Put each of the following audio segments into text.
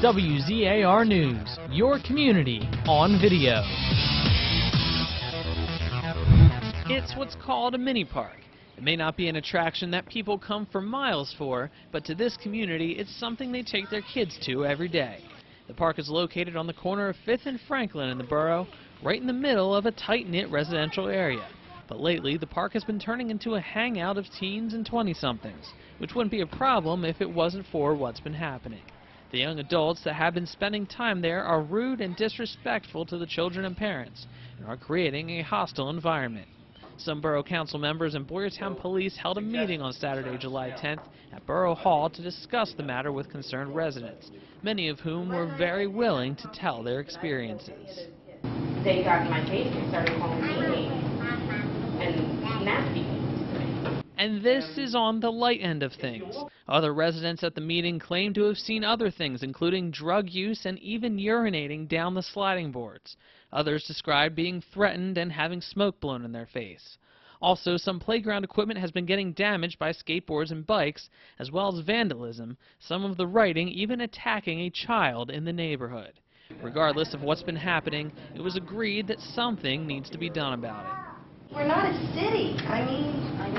WZAR News, your community on video. It's what's called a mini park. It may not be an attraction that people come for miles for, but to this community, it's something they take their kids to every day. The park is located on the corner of 5th and Franklin in the borough, right in the middle of a tight-knit residential area. But lately, the park has been turning into a hangout of teens and 20-somethings, which wouldn't be a problem if it wasn't for what's been happening. The young adults that have been spending time there are rude and disrespectful to the children and parents, and are creating a hostile environment. Some Borough Council members and Boyertown Police held a meeting on Saturday, July 10th at Borough Hall to discuss the matter with concerned residents, many of whom were very willing to tell their experiences. They got in my face and started calling me names and nasty things. And this is on the light end of things. Other residents at the meeting claim to have seen other things, including drug use and even urinating down the sliding boards. Others described being threatened and having smoke blown in their face. Also, some playground equipment has been getting damaged by skateboards and bikes, as well as vandalism, some of the writing even attacking a child in the neighborhood. Regardless of what's been happening, it was agreed that something needs to be done about it. We're not a city. I mean,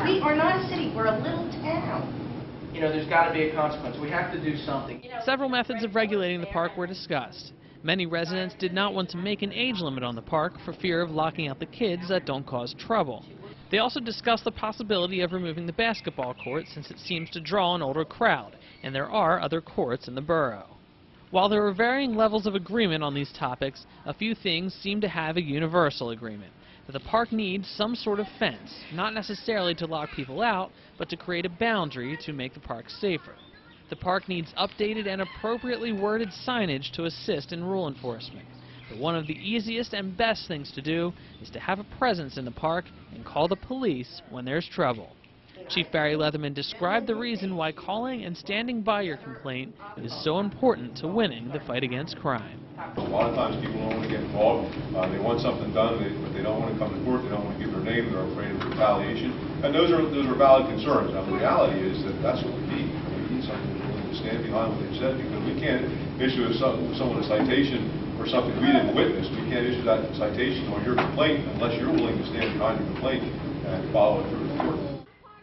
we are not a city. We're a little town. You know, there's got to be a consequence. We have to do something. Several methods of regulating the park were discussed. Many residents did not want to make an age limit on the park for fear of locking out the kids that don't cause trouble. They also discussed the possibility of removing the basketball court since it seems to draw an older crowd, and there are other courts in the borough. While there are varying levels of agreement on these topics, a few things seem to have a universal agreement. That the park needs some sort of fence, not necessarily to lock people out, but to create a boundary to make the park safer. The park needs updated and appropriately worded signage to assist in rule enforcement. But one of the easiest and best things to do is to have a presence in the park and call the police when there's trouble. Chief Barry Leatherman described the reason why calling and standing by your complaint is so important to winning the fight against crime. A lot of times people don't want to get involved. They want something done, but they don't want to come to court. They don't want to give their name. They're afraid of retaliation. And those are valid concerns. Now, the reality is that that's what we need. We need someone who's willing to stand behind what they've said, because we can't issue someone a citation for something we didn't witness. We can't issue that citation on your complaint unless you're willing to stand behind your complaint and follow it through to court.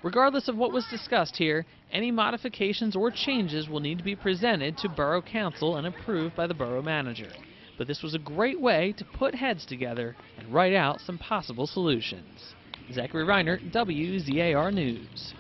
Regardless of what was discussed here, any modifications or changes will need to be presented to Borough Council and approved by the Borough Manager. But this was a great way to put heads together and write out some possible solutions. Zachary Reiner, WZAR News.